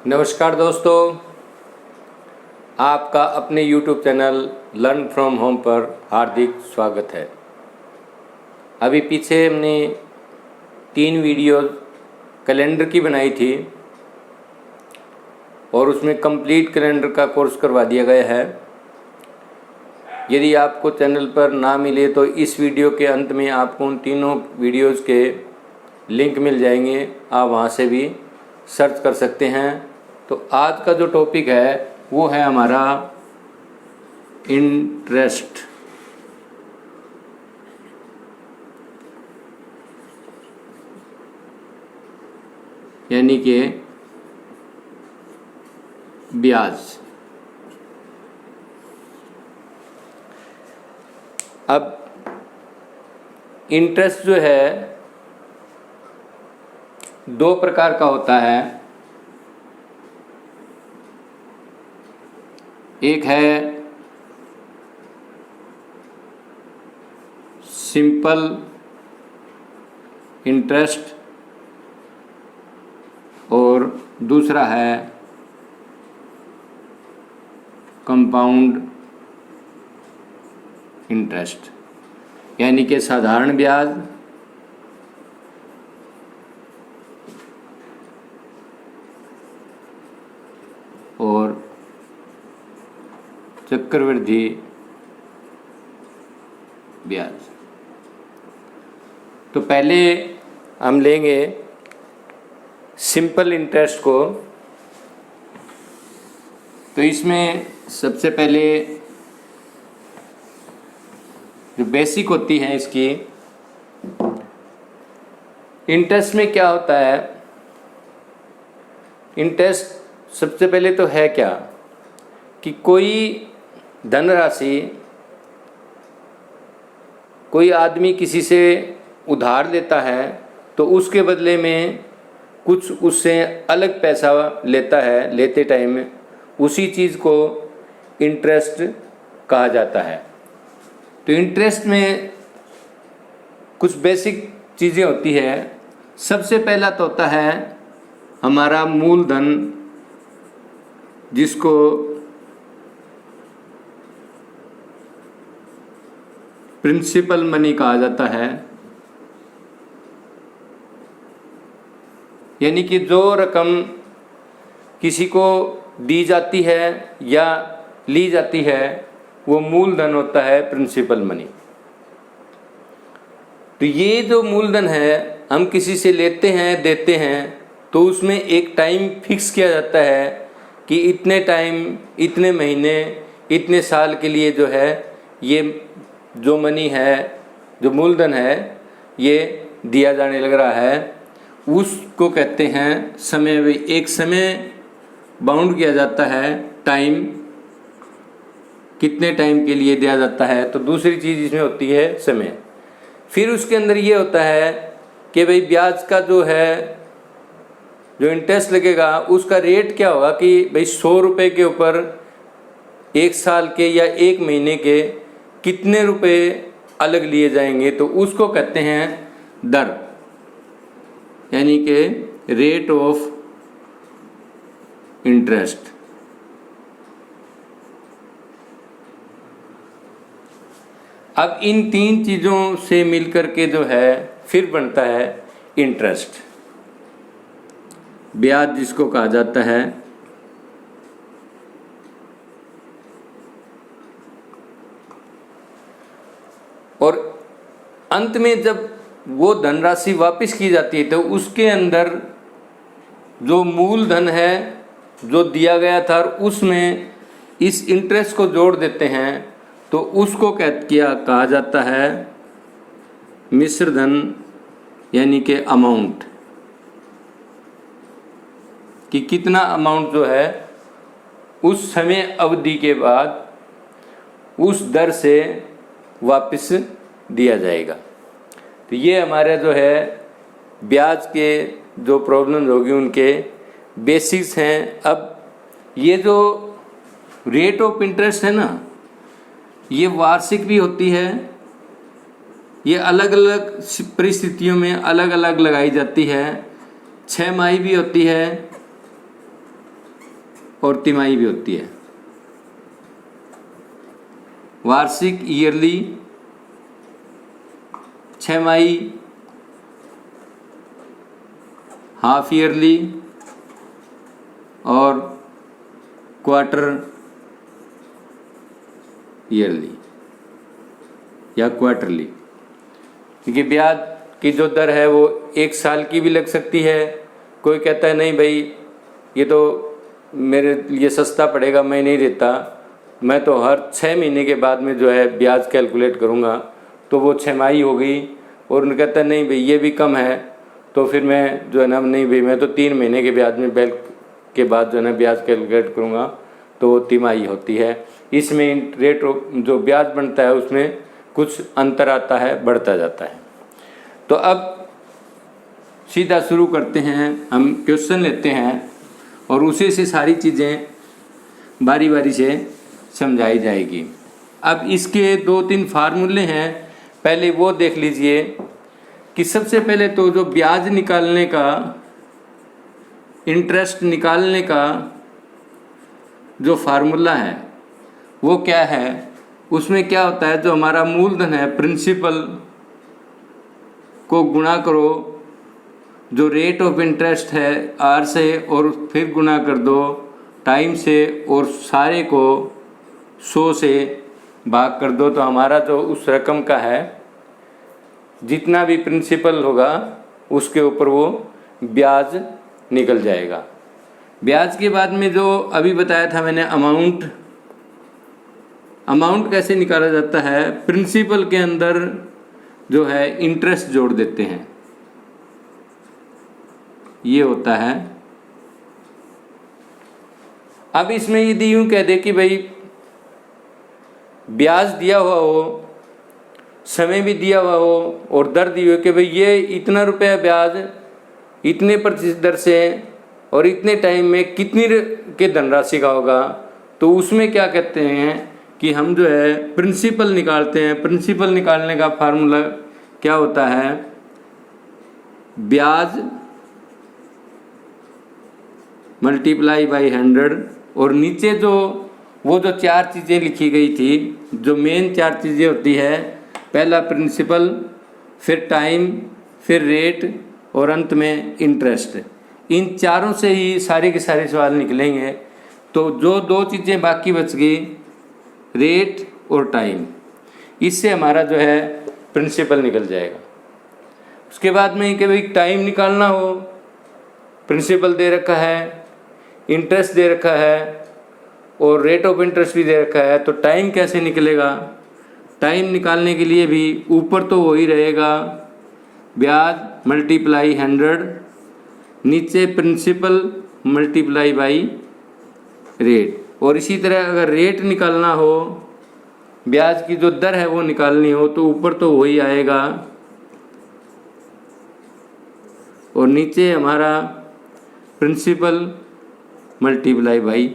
नमस्कार दोस्तों, आपका अपने YouTube channel learn from home पर हार्दिक स्वागत है। अभी पीछे हमने 3 वीडियो कैलेंडर की बनाई थी और उसमें कंप्लीट कैलेंडर का कोर्स करवा दिया गया है। यदि आपको चैनल पर ना मिले तो इस वीडियो के अंत में आपको उन तीनों वीडियोज़ के लिंक मिल जाएंगे, आप वहाँ से भी सर्च कर सकते हैं। तो आज का जो टॉपिक है वो है हमारा इंटरेस्ट। यानी कि ब्याज। अब इंटरेस्ट जो है 2 प्रकार का होता है। एक है सिंपल इंटरेस्ट और दूसरा है कंपाउंड इंटरेस्ट, यानी कि साधारण ब्याज और चक्रवृद्धि ब्याज। तो पहले हम लेंगे सिंपल इंटरेस्ट को। तो इसमें सबसे पहले जो बेसिक होती है इसकी, इंटरेस्ट में क्या होता है। इंटरेस्ट सबसे पहले तो है क्या कि कोई धनराशि कोई आदमी किसी से उधार लेता है तो उसके बदले में कुछ उससे अलग पैसा लेता है, लेते टाइम उसी चीज़ को इंटरेस्ट कहा जाता है। तो इंटरेस्ट में कुछ बेसिक चीज़ें होती है। सबसे पहला तो होता है हमारा मूलधन, जिसको प्रिंसिपल मनी कहा जाता है। यानी कि जो रकम किसी को दी जाती है या ली जाती है वो मूलधन होता है, प्रिंसिपल मनी। तो ये जो मूलधन है हम किसी से लेते हैं, देते हैं, तो उसमें एक टाइम फिक्स किया जाता है कि इतने टाइम, इतने महीने, इतने साल के लिए जो है ये जो मनी है, जो मूलधन है, ये दिया जाने लग रहा है। उसको कहते हैं समय। एक समय बाउंड किया जाता है, टाइम कितने टाइम के लिए दिया जाता है। तो दूसरी चीज़ इसमें होती है समय। फिर उसके अंदर ये होता है कि भाई ब्याज का जो है, जो इंटरेस्ट लगेगा उसका रेट क्या होगा कि भाई 100 रुपये के ऊपर 1 साल के या 1 महीने के कितने रुपए अलग लिए जाएंगे। तो उसको कहते हैं दर, यानी कि रेट ऑफ इंटरेस्ट। अब इन 3 चीज़ों से मिलकर के जो है फिर बनता है इंटरेस्ट, ब्याज जिसको कहा जाता है। और अंत में जब वो धनराशि वापस की जाती है तो उसके अंदर जो मूलधन है जो दिया गया था उसमें इस इंटरेस्ट को जोड़ देते हैं, तो उसको कहा जाता है मिश्र धन, यानी कि अमाउंट, कि कितना अमाउंट जो है उस समय अवधि के बाद उस दर से वापस दिया जाएगा। तो ये हमारा जो है ब्याज के जो प्रॉब्लम होगी उनके बेसिक्स हैं। अब ये जो रेट ऑफ इंटरेस्ट है ना, ये वार्षिक भी होती है, ये अलग अलग परिस्थितियों में अलग अलग लगाई जाती है। 6 माही भी होती है और तिमाही भी होती है। वार्षिक ईयरली, छमाही, हाफ ईयरली और क्वार्टर ईयरली या क्वार्टरली। क्योंकि ब्याज की जो दर है वो 1 साल की भी लग सकती है। कोई कहता है नहीं भाई ये तो मेरे लिए सस्ता पड़ेगा, मैं नहीं देता, मैं तो हर 6 महीने के बाद में जो है ब्याज कैलकुलेट करूँगा, तो वो छमाही हो गई। और उन्होंने कहता है नहीं भाई ये भी कम है, तो फिर मैं जो है ना नहीं भाई मैं तो 3 महीने के ब्याज में के बाद जो है ना ब्याज कैलकुलेट करूँगा, तो वो तिमाही होती है। इसमें रेट जो ब्याज बनता है उसमें कुछ अंतर आता है, बढ़ता जाता है। तो अब सीधा शुरू करते हैं, हम क्वेश्चन लेते हैं और उसी से सारी चीज़ें बारी बारी से समझाई जाएगी। अब इसके 2-3 फार्मूले हैं, पहले वो देख लीजिए कि सबसे पहले तो जो ब्याज निकालने का, इंटरेस्ट निकालने का जो फार्मूला है वो क्या है। उसमें क्या होता है, जो हमारा मूलधन है प्रिंसिपल को गुणा करो जो रेट ऑफ इंटरेस्ट है आर से, और फिर गुणा कर दो टाइम से, और सारे को 100 से भाग कर दो, तो हमारा जो उस रकम का है जितना भी प्रिंसिपल होगा उसके ऊपर वो ब्याज निकल जाएगा। ब्याज के बाद में जो अभी बताया था मैंने अमाउंट कैसे निकाला जाता है, प्रिंसिपल के अंदर जो है इंटरेस्ट जोड़ देते हैं, ये होता है। अब इसमें यदि यूं कह दे कि भाई ब्याज दिया हुआ हो, समय भी दिया हुआ हो और दर दी हुई कि भाई ये इतना रुपया ब्याज इतने प्रतिशत दर से और इतने टाइम में कितनी के धनराशि का होगा, तो उसमें क्या कहते हैं कि हम जो है प्रिंसिपल निकालते हैं। प्रिंसिपल निकालने का फार्मूला क्या होता है, ब्याज मल्टीप्लाई बाई 100, और नीचे जो वो जो 4 चीज़ें लिखी गई थी, जो मेन 4 चीज़ें होती है, पहला प्रिंसिपल, फिर टाइम, फिर रेट और अंत में इंटरेस्ट। इन चारों से ही सारे के सारे सवाल निकलेंगे। तो जो 2 चीज़ें बाकी बच गई, रेट और टाइम, इससे हमारा जो है प्रिंसिपल निकल जाएगा। उसके बाद में कि भाई टाइम निकालना हो, प्रिंसिपल दे रखा है, इंटरेस्ट दे रखा है और रेट ऑफ इंटरेस्ट भी दे रखा है, तो टाइम कैसे निकलेगा। टाइम निकालने के लिए भी ऊपर तो वही रहेगा, ब्याज मल्टीप्लाई 100, नीचे प्रिंसिपल मल्टीप्लाई बाई रेट। और इसी तरह अगर रेट निकालना हो, ब्याज की जो दर है वो निकालनी हो, तो ऊपर तो वही आएगा और नीचे हमारा प्रिंसिपल मल्टीप्लाई बाई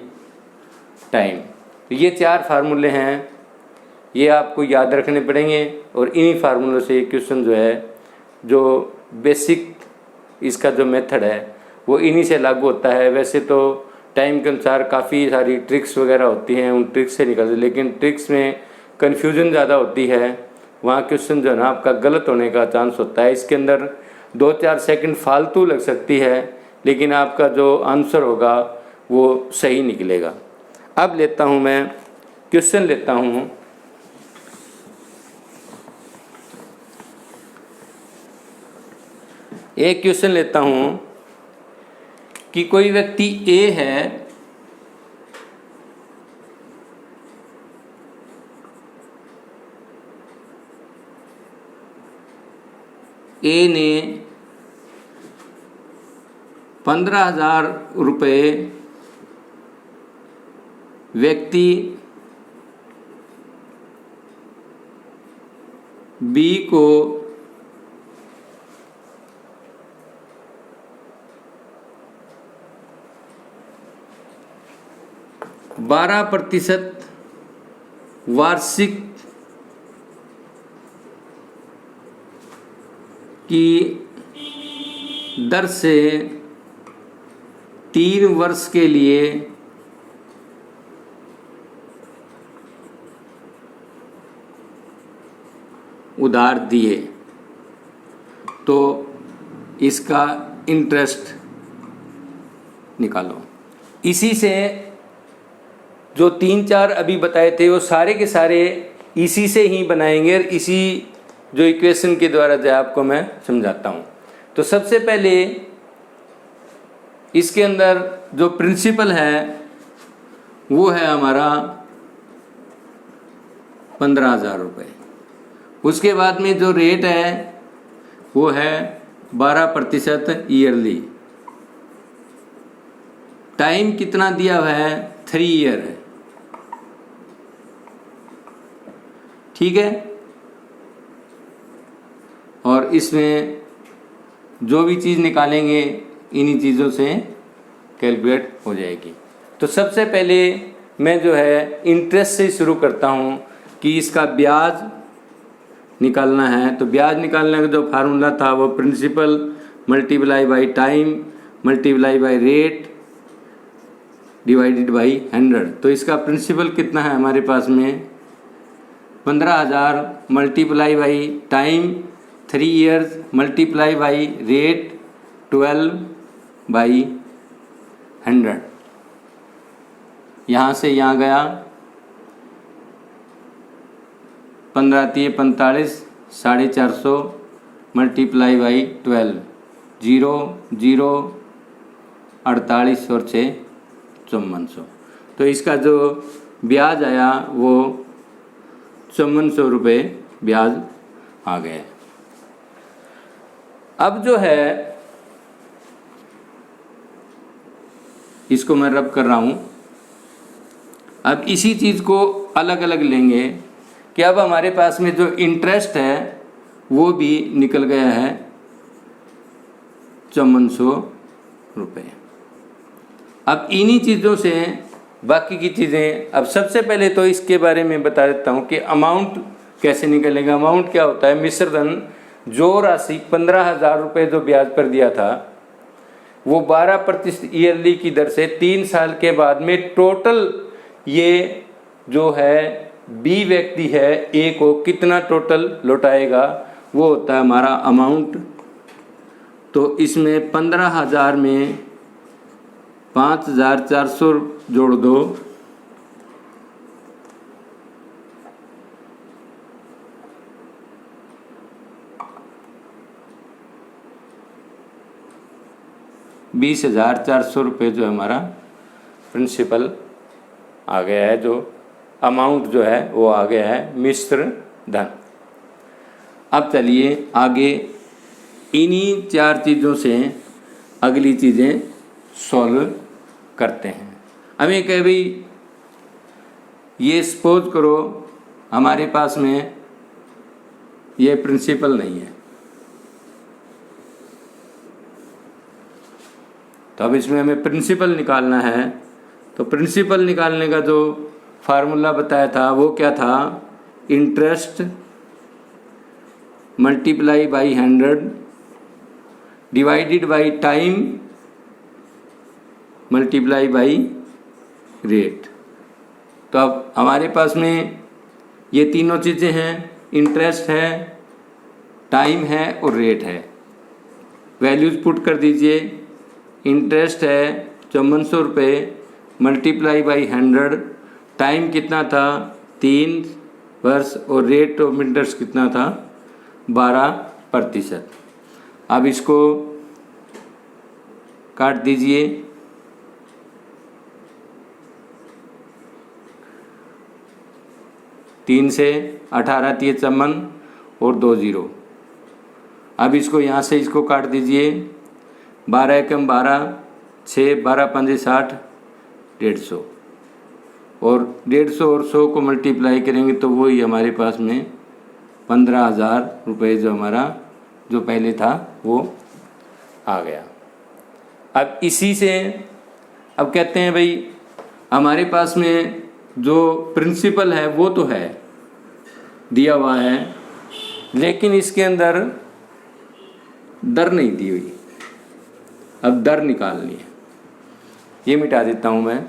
टाइम। तो ये 4 फार्मूले हैं, ये आपको याद रखने पड़ेंगे और इन्हीं फार्मूलों से क्वेश्चन जो है, जो बेसिक इसका जो मेथड है वो इन्हीं से लागू होता है। वैसे तो टाइम के अनुसार काफ़ी सारी ट्रिक्स वगैरह होती हैं, उन ट्रिक्स से निकलते, लेकिन ट्रिक्स में कन्फ्यूजन ज़्यादा होती है, वहाँ क्वेश्चन जो है ना आपका गलत होने का चांस होता है। इसके अंदर 2-4 सेकंड फालतू लग सकती है, लेकिन आपका जो आंसर होगा वो सही निकलेगा। अब लेता हूँ मैं क्वेश्चन लेता हूँ। एक क्वेश्चन लेता हूँ कि कोई व्यक्ति ए है, ए ने 15,000 रुपये व्यक्ति बी को 12% वार्षिक की दर से 3 वर्ष के लिए उधार दिए तो इसका इंटरेस्ट निकालो। इसी से जो 3-4 अभी बताए थे वो सारे के सारे इसी से ही बनाएंगे और इसी जो इक्वेशन के द्वारा जो आपको मैं समझाता हूँ। तो सबसे पहले इसके अंदर जो प्रिंसिपल है वो है हमारा 15,000 रुपये। उसके बाद में जो रेट है वो है 12% ईयरली। टाइम कितना दिया हुआ है? 3 ईयर है, ठीक है। और इसमें जो भी चीज़ निकालेंगे इन्हीं चीज़ों से कैलकुलेट हो जाएगी। तो सबसे पहले मैं जो है इंटरेस्ट से शुरू करता हूँ कि इसका ब्याज निकालना है। तो ब्याज निकालने का जो फार्मूला था वो principal multiply by time multiply by rate divided by 100। तो इसका प्रिंसिपल कितना है हमारे पास में? 15,000 multiply by time 3 years multiply by rate 12 by 100। यहाँ से यहाँ गया 15×3 = 45, 450 मल्टीप्लाई बाई 12, 0 0 48 और 6 5400। तो इसका जो ब्याज आया वो 5400 रुपये ब्याज आ गए। अब जो है इसको मैं रब कर रहा हूँ। अब इसी चीज़ को अलग अलग लेंगे कि अब हमारे पास में जो इंटरेस्ट है वो भी निकल गया है 5400 रुपये। अब इन्हीं चीज़ों से बाकी की चीज़ें, अब सबसे पहले तो इसके बारे में बता देता हूँ कि अमाउंट कैसे निकलेगा। अमाउंट क्या होता है? मिश्र धन जो राशि 15,000 रुपये जो ब्याज पर दिया था वो 12% ईयरली की दर से 3 साल के बाद में टोटल ये जो है बी व्यक्ति है ए को कितना टोटल लौटाएगा वो होता है हमारा अमाउंट। तो इसमें 15,000 में 5,400 जोड़ दो, ₹20,400 जो हमारा प्रिंसिपल आ गया है, जो अमाउंट जो है वो आ गया है मिश्र धन। अब चलिए आगे इन्हीं 4 चीज़ों से अगली चीज़ें सॉल्व करते हैं। हमें कभी ये सपोज करो हमारे पास में ये प्रिंसिपल नहीं है, तो अब इसमें हमें प्रिंसिपल निकालना है। तो प्रिंसिपल निकालने का जो फार्मूला बताया था वो क्या था? Interest multiply by 100 divided by time multiply by rate. तो अब हमारे पास में ये तीनों चीज़ें हैं, इंटरेस्ट है, टाइम है और रेट है। वैल्यूज पुट कर दीजिए। इंटरेस्ट है 5400 रुपये मल्टीप्लाई बाई 100, टाइम कितना था 3 वर्ष और रेट ऑफ इंटरेस्ट कितना था 12%। अब इसको काट दीजिए। 3 से 18 3 54 और 2 0। अब इसको यहाँ से इसको काट दीजिए। 12 एकम 12, 6 12 5 60, 150 और 150 और 100 को मल्टीप्लाई करेंगे तो वही हमारे पास में 15,000 रुपये जो हमारा जो पहले था वो आ गया। अब इसी से अब कहते हैं भाई हमारे पास में जो प्रिंसिपल है वो तो है दिया हुआ है, लेकिन इसके अंदर दर नहीं दी हुई। अब दर निकालनी है, ये मिटा देता हूँ मैं।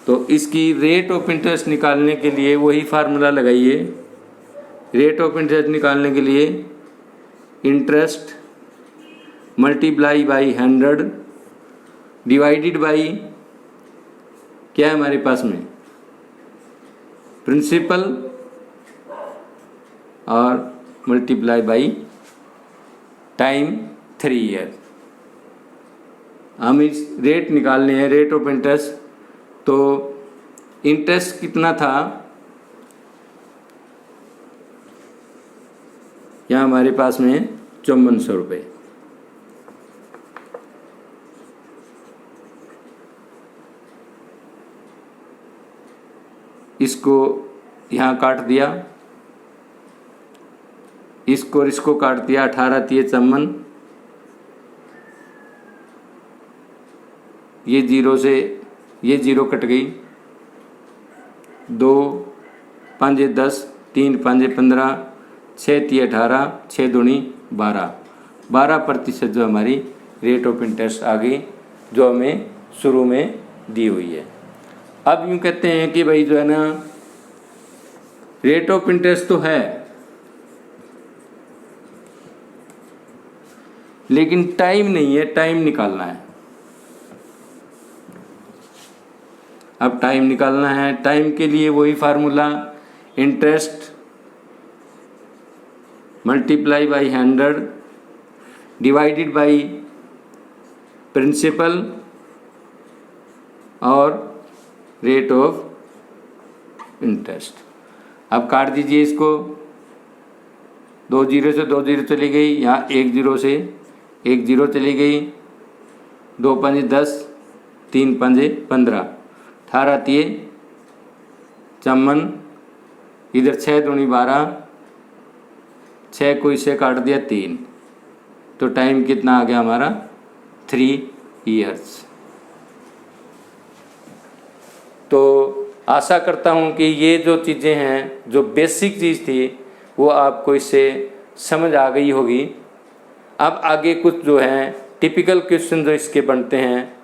तो इसकी रेट ऑफ इंटरेस्ट निकालने के लिए वही फार्मूला लगाइए, रेट ऑफ इंटरेस्ट निकालने के लिए interest multiply by 100 divided by क्या है हमारे पास में प्रिंसिपल और मल्टीप्लाई बाई टाइम 3 ईयर। हम इस रेट निकालने हैं रेट ऑफ इंटरेस्ट। तो इंटरेस्ट कितना था, यहाँ हमारे पास में 5400 रुपये। इसको यहाँ काट दिया, इसको और इसको काट दिया, 18 तिये 54, ये जीरो से ये जीरो कट गई, 2 5 10 3 5 15 6 तिये 18 6 दूनी 12% जो हमारी रेट ऑफ इंटरेस्ट आ गई, जो हमें शुरू में दी हुई है। अब यूँ कहते हैं कि भाई जो है ना रेट ऑफ इंटरेस्ट तो है, लेकिन टाइम नहीं है, टाइम निकालना है। अब टाइम निकालना है, टाइम के लिए वही formula interest multiply by 100 divided by principal और रेट ऑफ इंटरेस्ट। अब काट दीजिए इसको, 2 जीरो से 2 जीरो चली गई, यहाँ 1 जीरो से 1 जीरो चली गई, 2 5 10 3 5 15 18 तिये 54, इधर 6 दूनी 12, 6 को इससे काट दिया 3, तो टाइम कितना आ गया हमारा 3 ईयर्स। तो आशा करता हूँ कि ये जो चीज़ें हैं, जो बेसिक चीज़ थी, वो आपको इससे समझ आ गई होगी। अब आगे कुछ जो हैं टिपिकल क्वेश्चन जो इसके बनते हैं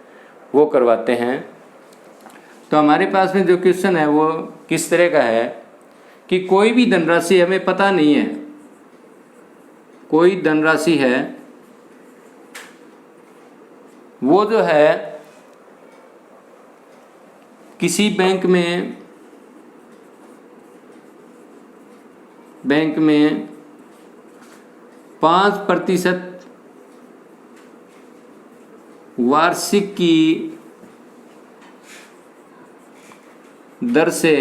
वो करवाते हैं। तो हमारे पास में जो क्वेश्चन है वो किस तरह का है कि कोई भी धनराशि हमें पता नहीं है, कोई धनराशि है वो जो है किसी बैंक में 5% वार्षिक की दर से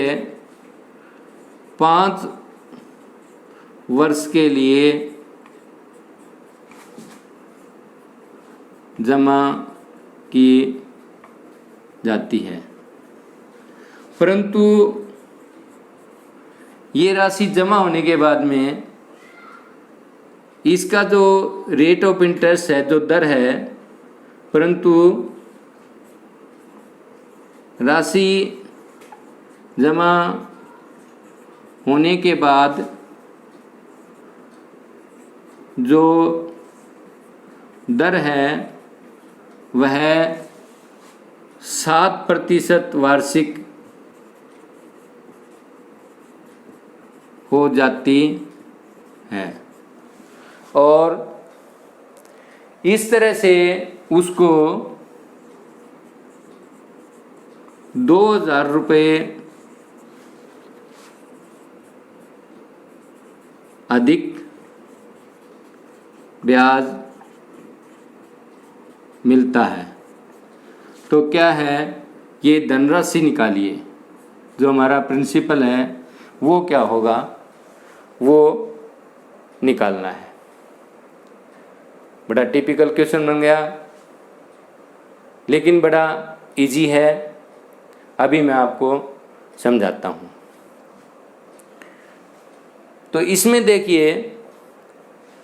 5 वर्ष के लिए जमा की जाती है, परंतु ये राशि जमा होने के बाद में इसका जो रेट ऑफ इंटरेस्ट है, जो दर है, परंतु राशि जमा होने के बाद जो दर है वह 7% वार्षिक हो जाती है, और इस तरह से उसको 2000 रुपये अधिक ब्याज मिलता है। तो क्या है, ये धनराशि निकालिए, जो हमारा प्रिंसिपल है वो क्या होगा वो निकालना है। बड़ा टिपिकल क्वेश्चन बन गया, लेकिन बड़ा इजी है। अभी मैं आपको समझाता हूँ। तो इसमें देखिए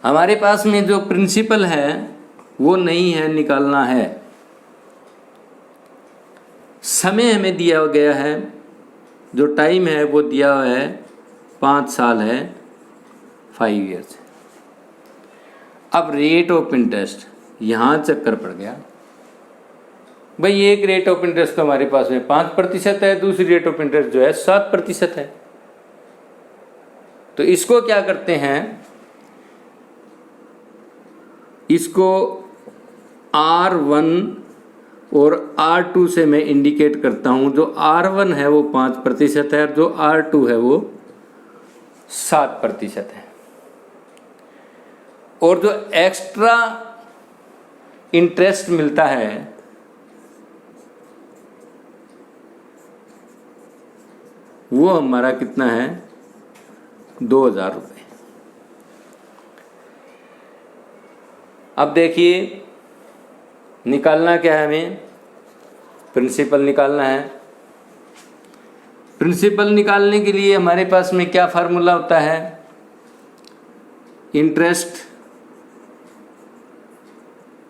हमारे पास में जो प्रिंसिपल है वो नहीं है, निकालना है। समय हमें दिया गया है, जो टाइम है वो दिया हुआ है 5 साल है, 5 ईयर्स। अब रेट ऑफ इंटरेस्ट, यहाँ चक्कर पड़ गया भाई। एक रेट ऑफ इंटरेस्ट तो हमारे पास में 5% है, दूसरी रेट ऑफ इंटरेस्ट जो है 7% है। तो इसको क्या करते हैं, इसको R1 और R2 से मैं इंडिकेट करता हूं। जो R1 है वो 5% है और जो R2 है वो 7% है। और जो एक्स्ट्रा इंटरेस्ट मिलता है वो हमारा कितना है, 2,000 रुपये। अब देखिए निकालना क्या है, हमें प्रिंसिपल निकालना है। प्रिंसिपल निकालने के लिए हमारे पास में क्या फार्मूला होता है, interest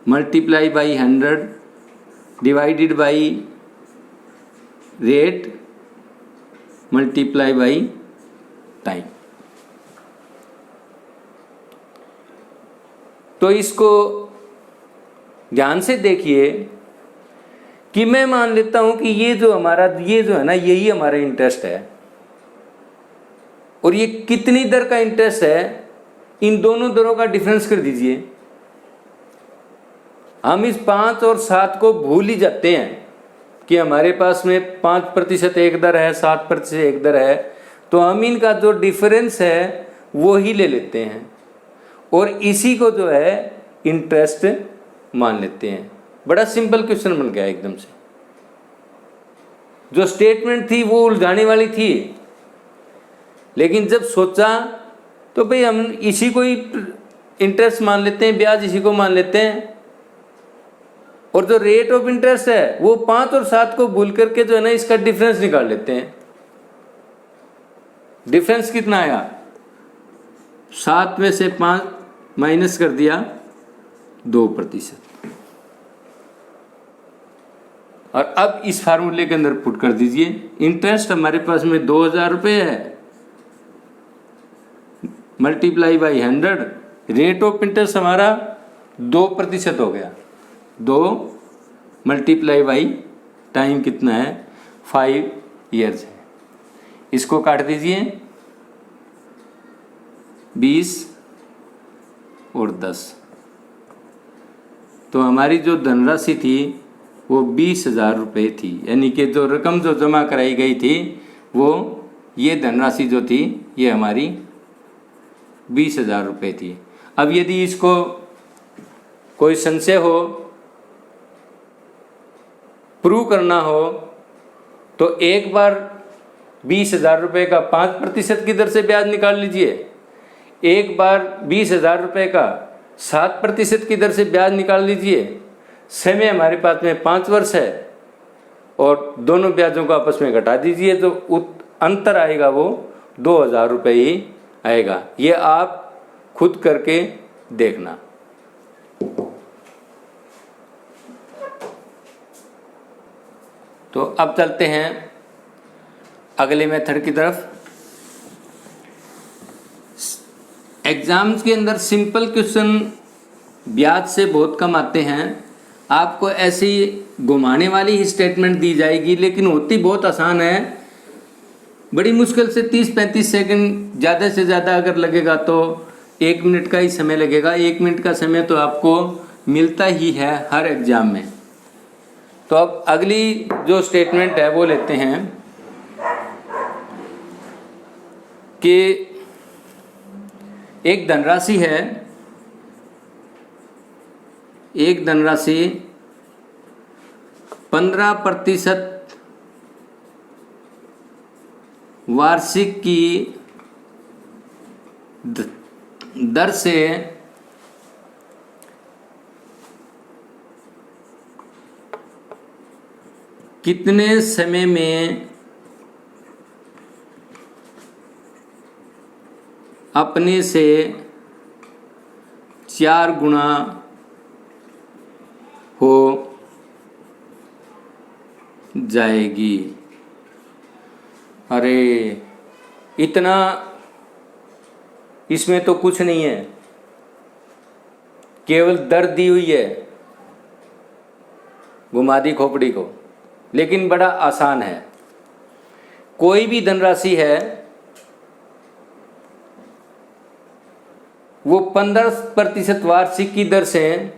multiply by 100 divided by rate multiply by time. तो इसको ध्यान से देखिए कि मैं मान लेता हूं कि ये जो है ना, यही हमारा इंटरेस्ट है। और ये कितनी दर का इंटरेस्ट है, इन दोनों दरों का डिफरेंस कर दीजिए। हम इस 5 और 7 को भूल ही जाते हैं कि हमारे पास में 5% एक दर है, 7% एक दर है। तो हम इनका जो डिफरेंस है वो ही ले लेते हैं और इसी को जो है इंटरेस्ट मान लेते हैं। बड़ा सिंपल क्वेश्चन बन गया एकदम से। जो स्टेटमेंट थी वो उलझाने वाली थी, लेकिन जब सोचा तो भाई हम इसी को ही इंटरेस्ट मान लेते हैं, ब्याज इसी को मान लेते हैं। और जो रेट ऑफ इंटरेस्ट है वो 5 और 7 को भूल करके जो है ना इसका डिफरेंस निकाल लेते हैं। डिफरेंस कितना आया, 7 में से 5 माइनस कर दिया 2%। और अब इस फार्मूले के अंदर पुट कर दीजिए। इंटरेस्ट हमारे पास में 2,000 रुपये है, multiply by 100, rate of interest हमारा 2% हो गया। 2 मल्टीप्लाई बाई टाइम कितना है, 5 ईयर्स है। इसको काट दीजिए, 20 और 10। तो हमारी जो धनराशि थी वो 20,000 रुपये थी। यानी कि जो रकम जो जमा कराई गई थी वो ये धनराशि जो थी ये हमारी 20,000 रुपये थी। अब यदि इसको कोई संशय हो, प्रूव करना हो, तो एक बार 20,000 रुपये का 5% की दर से ब्याज निकाल लीजिए, एक बार 20,000 रुपये का 7% की दर से ब्याज निकाल लीजिए। समय हमारे पास में 5 वर्ष है और दोनों ब्याजों को आपस में घटा दीजिए, तो अंतर आएगा वो 2,000 रुपये ही आएगा। ये आप खुद करके देखना। तो अब चलते हैं अगले मेथड की तरफ। एग्जाम्स के अंदर सिंपल क्वेश्चन ब्याज से बहुत कम आते हैं। आपको ऐसी घुमाने वाली ही स्टेटमेंट दी जाएगी, लेकिन होती बहुत आसान है। बड़ी मुश्किल से 30-35 सेकंड, ज़्यादा से ज़्यादा अगर लगेगा तो 1 मिनट का ही समय लगेगा। 1 मिनट का समय तो आपको मिलता ही है हर एग्ज़ाम में। तो अब अगली जो स्टेटमेंट है वो लेते हैं कि एक धनराशि है, एक धनराशि 15% वार्षिक की दर से कितने समय में अपने से 4 गुना हो जाएगी। अरे इतना, इसमें तो कुछ नहीं है, केवल दर दी हुई है, घुमा दी खोपड़ी को। लेकिन बड़ा आसान है। कोई भी धनराशि है वो 15% वार्षिक की दर से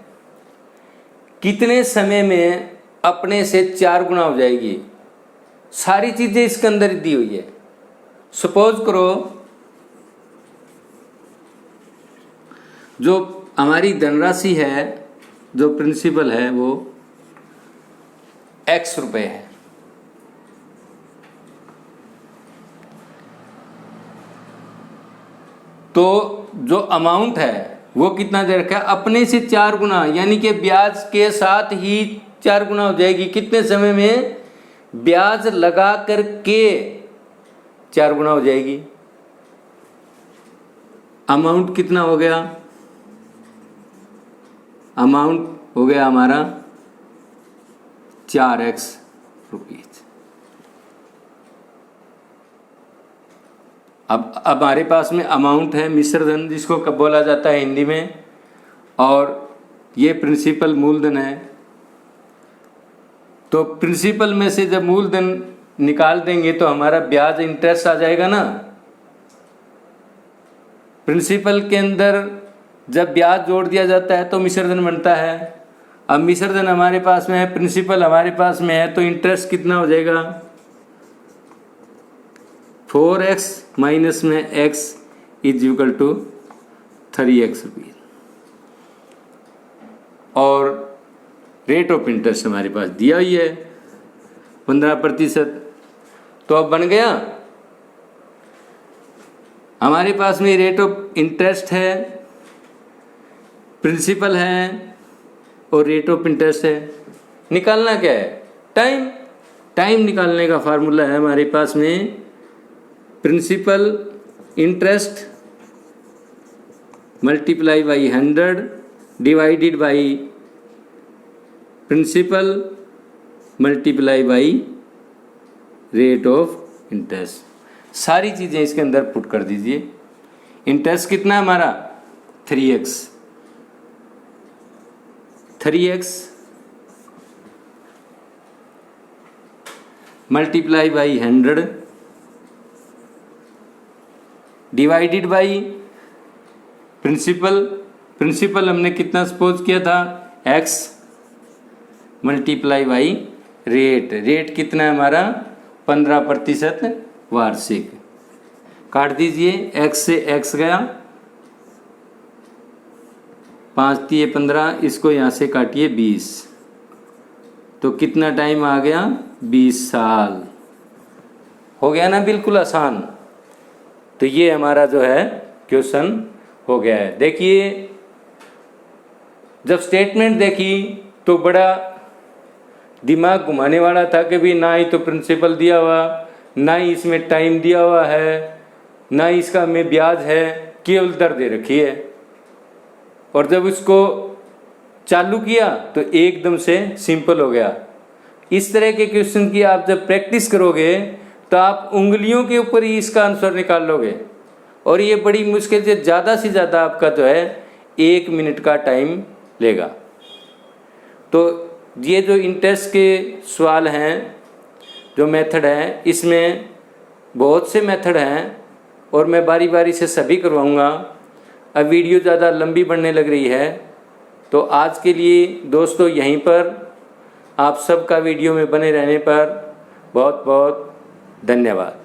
कितने समय में अपने से 4 गुना हो जाएगी। सारी चीज़ें इसके अंदर दी हुई है। सपोज करो जो हमारी धनराशि है, जो प्रिंसिपल है वो x रुपए है, तो जो अमाउंट है वो कितना दे रखा है, अपने से 4 गुना, यानी कि ब्याज के साथ ही 4 गुना हो जाएगी। कितने समय में? ब्याज लगा करके 4 गुना हो जाएगी। अमाउंट कितना हो गया? अमाउंट हो गया हमारा 4x रुपीज। अब हमारे पास में अमाउंट है मिश्रधन, जिसको कब बोला जाता है हिंदी में, और ये प्रिंसिपल मूलधन है। तो प्रिंसिपल में से जब मूलधन निकाल देंगे तो हमारा ब्याज इंटरेस्ट आ जाएगा ना। प्रिंसिपल के अंदर जब ब्याज जोड़ दिया जाता है तो मिश्रधन बनता है। अब मिश्रधन हमारे पास में है, प्रिंसिपल हमारे पास में है, तो इंटरेस्ट कितना हो जाएगा? 4x माइनस में x is equal to 3x rupees. और रेट ऑफ इंटरेस्ट हमारे पास दिया ही है 15%। तो अब बन गया हमारे पास में रेट ऑफ इंटरेस्ट है, प्रिंसिपल है और रेट ऑफ इंटरेस्ट है। निकालना क्या है? टाइम। टाइम निकालने का फार्मूला है हमारे पास में principal interest multiply by 100 divided by principal multiply by rate of interest. सारी चीज़ें इसके अंदर पुट कर दीजिए। इंटरेस्ट कितना है हमारा? 3x multiply by 100 divided by principal हमने कितना सपोज किया था? x मल्टीप्लाई बाई रेट कितना है हमारा? 15% वार्षिक। काट दीजिए, x से x गया, 5 तिये 15, इसको यहाँ से काटिए 20, तो कितना टाइम आ गया? 20 साल। हो गया ना बिल्कुल आसान। तो ये हमारा जो है क्वेश्चन हो गया है। देखिए जब स्टेटमेंट देखी तो बड़ा दिमाग घुमाने वाला था कि भी ना ही तो प्रिंसिपल दिया हुआ, ना ही इसमें टाइम दिया हुआ है, ना ही इसका में ब्याज है, केवल दर दे रखी है। और जब इसको चालू किया तो एकदम से सिंपल हो गया। इस तरह के क्वेश्चन की आप जब प्रैक्टिस करोगे तो आप उंगलियों के ऊपर ही इसका आंसर निकाल लोगे। और ये बड़ी मुश्किल से ज़्यादा आपका जो है 1 मिनट का टाइम लेगा। तो ये जो इंटरेस्ट के सवाल हैं, जो मेथड हैं, इसमें बहुत से मेथड हैं और मैं बारी बारी से सभी करवाऊँगा। अब वीडियो ज़्यादा लंबी बनने लग रही है, तो आज के लिए दोस्तों यहीं पर आप सबका वीडियो में बने रहने पर बहुत बहुत धन्यवाद।